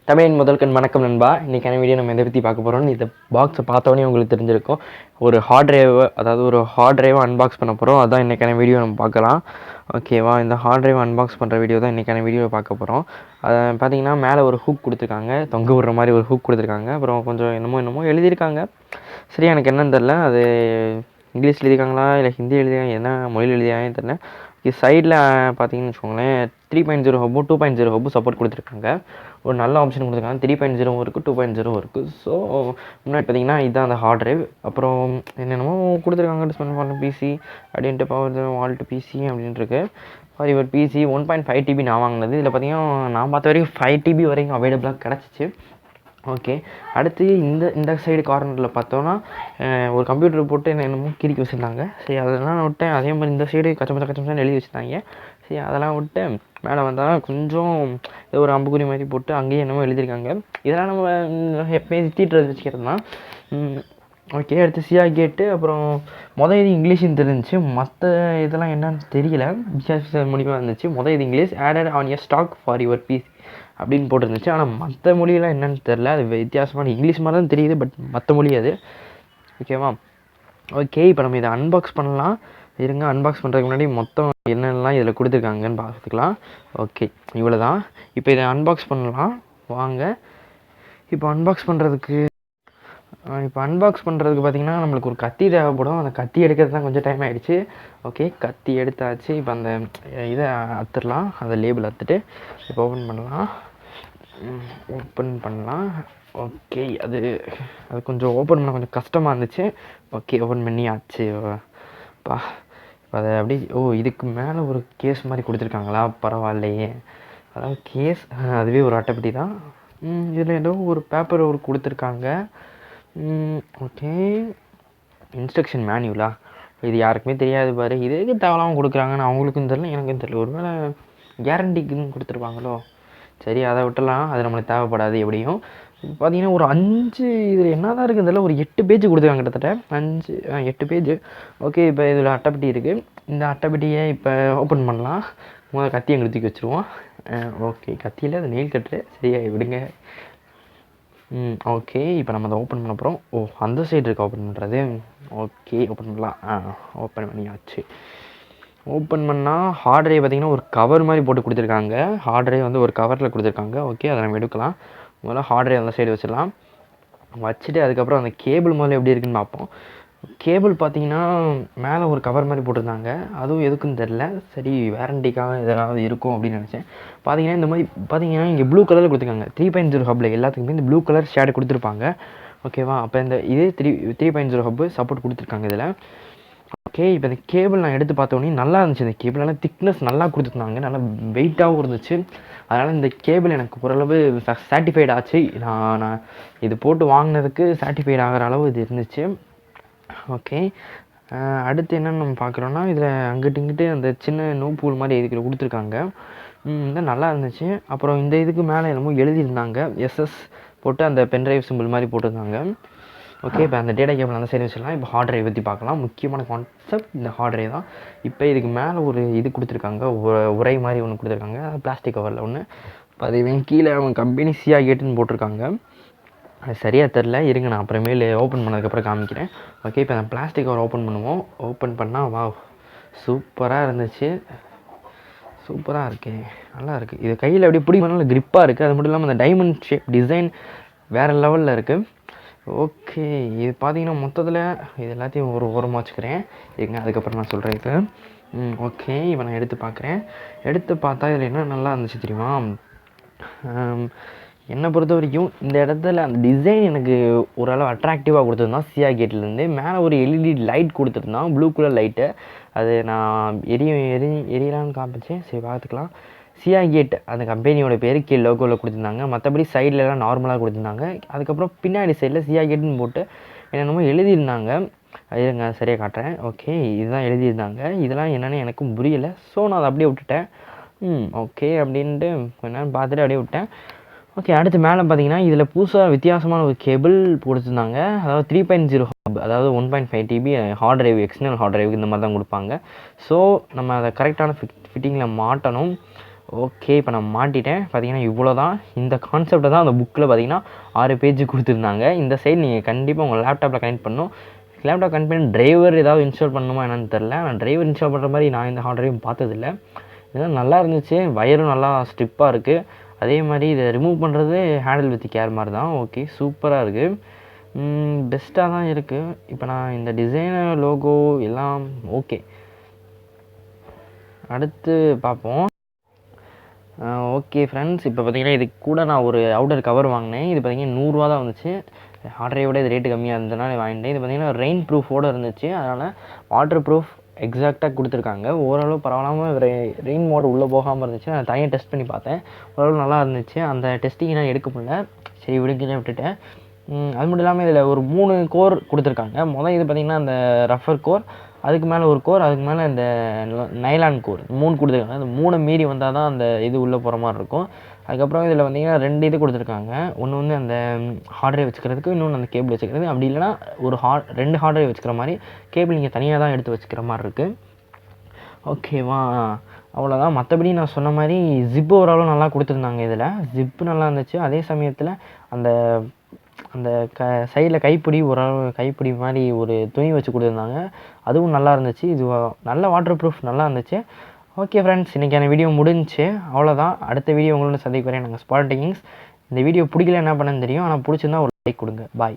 தமிழின் முதல் கண் வணக்கம் நண்பா. இன்றைக்கான வீடியோ நம்ம எதை பற்றி பார்க்க போகிறோம்னு இந்த பாக்ஸை பார்த்தோன்னே உங்களுக்கு தெரிஞ்சிருக்கும். ஒரு ஹார்ட் டிரைவை அன்பாக்ஸ் பண்ண போகிறோம். அதுதான் இன்றைக்கான வீடியோ நம்ம பார்க்கலாம். ஓகேவா, இந்த ஹார்ட் டிரைவை அன்பாக்ஸ் பண்ணுற வீடியோ தான் இன்றைக்கான வீடியோவை பார்க்க போகிறோம். அதை பார்த்தீங்கன்னா மேலே ஒரு ஹூக் கொடுத்துருக்காங்க, தொங்க விடுற மாதிரி ஒரு ஹூக் கொடுத்துருக்காங்க. அப்புறம் கொஞ்சம் என்னமோ எழுதியிருக்காங்க. சரி, எனக்கு என்னன்னு தெரில, அது இங்கிலீஷில் எழுதியிருக்காங்களா இல்லை ஹிந்தி எழுதியிருக்காங்க, என்ன மொழியில் எழுதியாங்கன்னு தெரில. சைடில் பார்த்தீங்கன்னு வச்சுக்கோங்களேன், 3.0 ஹப்பு 2.0 ஹப்பு சப்போர்ட் கொடுத்துருக்காங்க. ஒரு நல்ல ஆப்ஷன் கொடுத்துருக்காங்க. 3.0 இருக்குது, 2.0 இருக்குது. ஸோ முன்னாடி பார்த்தீங்கன்னா இதுதான் அந்த ஹார்ட் டிரைவ். அப்புறம் என்னென்னமோ கொடுத்துருக்காங்க, டிஸ்பிளே பண்ண பிசி அப்படின்ட்டு, பவர் வால்ட் பிசி அப்படின்ட்டு இருக்கு. சாரி, ஒரு பிசி 1.5 TB நான் வாங்கினது. இதில் பார்த்தீங்கன்னா நான் பார்த்த வரைக்கும் 5 TB வரைக்கும் அவைலபிளாக கிடச்சிச்சு. ஓகே, அடுத்து இந்த சைடு கார்னரில் பார்த்தோன்னா ஒரு கம்ப்யூட்டர் போட்டு என்னமோ கிறுக்கி வச்சுருந்தாங்க. சரி, அதெல்லாம் விட்டேன். அதே மாதிரி இந்த சைடு கச்சமச்சம் எழுதி வச்சுருந்தாங்க. சரி, அதெல்லாம் விட்டு மேலே வந்தால் கொஞ்சம் ஏதோ ஒரு அம்புக்குறி மாதிரி போட்டு அங்கேயும் என்னமோ எழுதியிருக்காங்க. இதெல்லாம் நம்ம எப்பயும் தீட்டுறது வச்சுக்கிறது தான். ஓகே, அடுத்து சியா கேட்டு. அப்புறம் இது இங்கிலீஷ்னு தெரிஞ்சிச்சு, மற்ற இதெல்லாம் என்னன்னு தெரியல. மூலியமாக இருந்துச்சு. இது English, added on a stock for your peace அப்படின்னு போட்டிருந்துச்சு. ஆனால் மற்ற மொழியெல்லாம் என்னென்னு தெரில. அது வித்தியாசமான இங்கிலீஷ் மாதிரி தான் தெரியுது, பட் மற்ற மொழி அது. ஓகேவா, ஓகே, இப்போ நம்ம இதை அன்பாக்ஸ் பண்ணலாம். இருங்க, அன்பாக்ஸ் பண்ணுறதுக்கு முன்னாடி மொத்தம் என்னென்னலாம் இதில் கொடுத்துருக்காங்கன்னு பார்த்துக்கலாம். ஓகே, இவ்வளோ தான். இப்போ இதை அன்பாக்ஸ் பண்ணலாம் வாங்க. இப்போ அன்பாக்ஸ் பண்ணுறதுக்கு பார்த்திங்கன்னா நம்மளுக்கு ஒரு கத்தி தேவைப்படும். அந்த கத்தி எடுக்கிறது தான் கொஞ்சம் டைம் ஆகிடுச்சு. ஓகே, கத்தி எடுத்தாச்சு. இப்போ அந்த இதை அத்துடலாம், அந்த லேபிள் அத்துட்டு இப்போ ஓப்பன் பண்ணலாம். ஓகே, அது கொஞ்சம் ஓப்பன் பண்ண கொஞ்சம் கஷ்டமாக இருந்துச்சு. ஓகே, ஓப்பன் பண்ணியாச்சு. இப்போ அதை அப்படியே இதுக்கு மேலே ஒரு கேஸ் மாதிரி கொடுத்துருக்காங்களா, பரவாயில்லையே. அதாவது கேஸ் அதுவே ஒரு அட்டைப்பெட்டி தான். இதில் ஏதோ ஒரு பேப்பர் கொடுத்துருக்காங்க. ஓகே, இன்ஸ்ட்ரக்ஷன் மேனுவலா, இது யாருக்குமே தெரியாது பாரு. இது எதுக்கு தேவையில்லாமல் கொடுக்குறாங்கன்னு அவங்களுக்கும் தெரியல, எனக்கும் தெரியல. ஒரு வேளை கேரண்டிக்குன்னு கொடுத்துருப்பாங்களோ. சரி, அதை விட்டலாம், அது நம்மளுக்கு தேவைப்படாது. எப்படியும் பார்த்தீங்கன்னா ஒரு 5 இதில் என்ன தான் இருக்குது தெரியல, ஒரு 8 பேஜ் கொடுத்துருக்காங்க, கிட்டத்தட்ட 8 பேஜ். ஓகே, இப்போ இதில் அட்டைப்பெட்டி இருக்குது. இந்த அட்டைப்பெட்டியை இப்போ ஓப்பன் பண்ணலாம். முதல்ல கத்தியை அங்கே தூக்கி வச்சுருவோம். ஓகே, கத்தியில் அது நெயில் கட்டுரு, சரியா விடுங்க. ஓகே, இப்போ நம்ம அதை ஓப்பன் பண்ண போகிறோம். அந்த சைடு இருக்குது ஓப்பன் பண்ணுறது. ஓகே, ஓப்பன் பண்ணலாம். ஓப்பன் பண்ணியாச்சு. ஓப்பன் பண்ணால் ஹார்ட் டிரைவ் பார்த்திங்கன்னா ஒரு கவர் மாதிரி போட்டு கொடுத்துருக்காங்க. ஹார்ட் டிரைவ் வந்து ஒரு கவரில் கொடுத்துருக்காங்க. ஓகே, அதை நம்ம எடுக்கலாம். முதல்ல ஹார்ட் டிரைவ் அந்த சைடு வச்சிடலாம். வச்சுட்டு அதுக்கப்புறம் அந்த கேபிள் முதல்ல எப்படி இருக்குன்னு பார்ப்போம். கேபிள் பார்த்திங்கன்னா மேலே ஒரு கவர் மாதிரி போட்டிருந்தாங்க. அதுவும் எதுக்குன்னு தெரில. சரி, வேரண்டிக்காக எதாவது இருக்கும் அப்படின்னு நினச்சேன். பார்த்திங்கன்னா இந்த மாதிரி பார்த்திங்கன்னா இங்கே ப்ளூ கலரில் கொடுத்துருக்காங்க. 3.0 ஹப்பில் எல்லாத்துக்குமே இந்த ப்ளூ கலர் ஷேடு கொடுத்துருப்பாங்க. ஓகேவா, அப்போ இந்த இது 3.0 ஹப்பு சப்போர்ட் கொடுத்துருக்காங்க இதில். ஓகே, இப்போ இந்த கேபிள் நான் எடுத்து பார்த்தோன்னே நல்லா இருந்துச்சு. இந்த கேபிள் நல்லா திக்னஸ் நல்லா கொடுத்துருந்தாங்க, நல்லா வெயிட்டாகவும் இருந்துச்சு. அதனால் இந்த கேபிள் எனக்கு ஓரளவு சாட்டிஸ்ஃபைட் ஆச்சு. நான் இது போட்டு வாங்கினதுக்கு சாட்டிஸ்ஃபைட் ஆகிற அளவு இது இருந்துச்சு. ஓகே, அடுத்து என்னென்னு நம்ம பார்க்குறோன்னா, இதில் அங்கிட்டு இங்கிட்டு அந்த சின்ன நூப்பூல் மாதிரி இதுக்கு கொடுத்துருக்காங்க. இது நல்லா இருந்துச்சு. அப்புறம் இந்த இதுக்கு மேலே என்னமோ எழுதியிருந்தாங்க, எஸ்எஸ் போட்டு அந்த பென்ட்ரைவ் சிம்பிள் மாதிரி போட்டிருந்தாங்க. ஓகே, இப்போ அந்த டேட்டா கேபிள் அந்த சைடு வச்சிடலாம். இப்போ ஹார்ட் டிரைவ் பற்றி பார்க்கலாம். முக்கியமான கான்செப்ட் இந்த ஹார்ட் டிரைவ் தான். இப்போ இதுக்கு மேலே ஒரு இது கொடுத்துருக்காங்க, உரை மாதிரி ஒன்று கொடுத்துருக்காங்க, பிளாஸ்டிக் கவரில் ஒன்று. இப்போ அது கீழே அவங்க கம்பெனி சியா கேட்டுன்னு போட்டிருக்காங்க. அது சரியாக தெரில, இருங்க நான் அப்புறமேல் ஓப்பன் பண்ணதுக்கப்புறம் காமிக்கிறேன். ஓகே, இப்போ அந்த பிளாஸ்டிக் கவர் ஓப்பன் பண்ணுவோம். ஓப்பன் பண்ணால் வா, சூப்பராக இருந்துச்சு. சூப்பராக இருக்கு, நல்லா இருக்குது. இது கையில் அப்படியே பிடிக்கும், நல்லா க்ரிப்பாக இருக்குது. அது மட்டும் இல்லாமல் அந்த டைமண்ட் ஷேப் டிசைன் வேறு லெவலில் இருக்குது. ஓகே, இது பார்த்தீங்கன்னா மொத்தத்தில் இது எல்லாத்தையும் ஒரு ஓரமாக வச்சுக்கிறேன். இருங்க, அதுக்கப்புறம் நான் சொல்கிறேன் இது. ஓகே, இப்போ நான் எடுத்து பார்க்குறேன். எடுத்து பார்த்தா இதில் என்ன நல்லா இருந்துச்சு தெரியுமா? என்னை பொறுத்த வரைக்கும் இந்த இடத்துல அந்த டிசைன் எனக்கு ஓரளவு அட்ராக்டிவாக கொடுத்துருந்தான். சியா கேட்லேருந்து மேலே ஒரு எல்இடி லைட் கொடுத்துருந்தான், ப்ளூ கலர் லைட்டு. அது நான் எரியலான்னு காமிச்சேன். சரி, பார்த்துக்கலாம். சியா கேட் அந்த கம்பெனியோட பேர் கீழே லோகோவில் கொடுத்துருந்தாங்க. மற்றபடி சைட்லலாம் நார்மலாக கொடுத்துருந்தாங்க. அதுக்கப்புறம் பின்னாடி சைடில் சியா கேட்டுன்னு போட்டு என்னென்னமோ எழுதியிருந்தாங்க. இருங்க சரியாக காட்டுறேன். ஓகே, இதுதான் எழுதியிருந்தாங்க. இதெல்லாம் என்னென்னு எனக்கும் புரியலை. ஸோ நான் அதை அப்படியே விட்டுட்டேன். ஓகே அப்படின்ட்டு கொஞ்ச நேரம் பார்த்துட்டு அப்படியே விட்டேன். ஓகே, அடுத்து மேலே பார்த்தீங்கன்னா இதில் புதுசாக வித்தியாசமான ஒரு கேபிள் கொடுத்துருந்தாங்க. அதாவது 3.0 ஹப், அதாவது 1.5 DP hard drive, external hard drive இந்த மாதிரி தான் கொடுப்பாங்க. ஸோ நம்ம அதை கரெக்டான ஃபிட்டிங்கில் மாட்டணும். ஓகே, இப்போ நான் மாட்டிட்டேன். பார்த்தீங்கன்னா இவ்வளோ தான். இந்த கான்செப்டை தான் அந்த புக்கில் பார்த்தீங்கன்னா 6 பேஜ் கொடுத்துருந்தாங்க. இந்த சைடு நீங்கள் கண்டிப்பாக உங்கள் லேப்டாப்பில் கனெக்ட் பண்ணணும். லேப்டாப் கனெக்ட் பண்ணி டிரைவர் ஏதாவது இன்ஸ்டால் பண்ணணுமா என்னன்னு தெரில. நான் டிரைவர் இன்ஸ்டால் பண்ணுற மாதிரி நான் இந்த ஹார்ட் டிரைவும் பார்த்ததில்ல. இதெல்லாம் நல்லா இருந்துச்சு. வயரும் நல்லா ஸ்ட்ரிப்பாக இருக்குது. அதே மாதிரி இதை ரிமூவ் பண்ணுறது ஹேண்டில் வித் கேர் மாதிரி தான். ஓகே, சூப்பராக இருக்குது. பெஸ்ட்டாக தான் இருக்குது. இப்போ நான் இந்த டிசைனர் லோகோ எல்லாம் ஓகே, அடுத்து பார்ப்போம். ஓகே ஃப்ரெண்ட்ஸ், இப்போ பார்த்தீங்கன்னா இதுக்கு கூட நான் ஒரு அவுட்டர் கவர் வாங்கினேன். இது பார்த்தீங்கன்னா 100 தான் வந்துச்சு. ஹார்ட் டிரைவோட இது ரேட்டு கம்மியாக இருந்ததுனால வாங்கிட்டேன். இது பார்த்தீங்கன்னா ரெயின் ப்ரூஃபோடு இருந்துச்சு. அதனால் வாட்டர் ப்ரூஃப் எக்ஸாக்டாக கொடுத்துருக்காங்க. ஓரளவு பரவாயில்லாமல் ரெயின் வாட்டர் உள்ளே போகாமல் இருந்துச்சு. நான் தனியாக டெஸ்ட் பண்ணி பார்த்தேன். ஓரளவு நல்லா இருந்துச்சு. அந்த டெஸ்டிங் நான் எடுக்க முடியல, சரி விடுங்கன்னு விட்டுட்டேன். அது மட்டும் இல்லாமல் இதில் ஒரு 3 கோர் கொடுத்துருக்காங்க. இது பார்த்திங்கன்னா அந்த ரஃபர் கோர், அதுக்கு மேலே ஒரு கோர், அதுக்கு மேலே இந்த நைலான் கோர் 3 கொடுத்துருக்காங்க. அந்த 3 மீறி வந்தால் தான் அந்த இது உள்ளே போகிற மாதிரி இருக்கும். அதுக்கப்புறம் இதில் பார்த்திங்கன்னா 2 இது கொடுத்துருக்காங்க. ஒன்று வந்து அந்த ஹார்ட் டிரைவ் வச்சுக்கிறதுக்கு, இன்னொன்று அந்த கேபிள் வச்சுக்கிறது. அப்படி இல்லைனா ஒரு 2 ஹார்ட் டிரைவ் வச்சுக்கிற மாதிரி கேபிள் நீங்கள் தனியாக தான் எடுத்து வச்சுக்கிற மாதிரி இருக்குது. ஓகேவா, அவ்வளோதான். மற்றபடி நான் சொன்ன மாதிரி ஜிப்பு ஓரளவு நல்லா கொடுத்துருந்தாங்க. இதில் ஜிப்பு நல்லா இருந்துச்சு. அதே சமயத்தில் அந்த அந்த சைடில் கைப்பிடி மாதிரி ஒரு துணி வச்சு கொடுத்துருந்தாங்க. அதுவும் நல்லா இருந்துச்சு. இது நல்ல வாட்டர் ப்ரூஃப் நல்லா இருந்துச்சு. ஓகே ஃப்ரெண்ட்ஸ், இன்றைக்கான வீடியோ முடிஞ்சிச்சு. அவ்வளோதான். அடுத்த வீடியோ உங்களோட சந்திக்கிறேன். நாங்கள் ஸ்பாட் டேக்கிங்ஸ். இந்த வீடியோ பிடிக்கல என்ன பண்ணன்னு தெரியும், ஆனால் பிடிச்சிருந்தா ஒரு லைக் கொடுங்க. பாய்.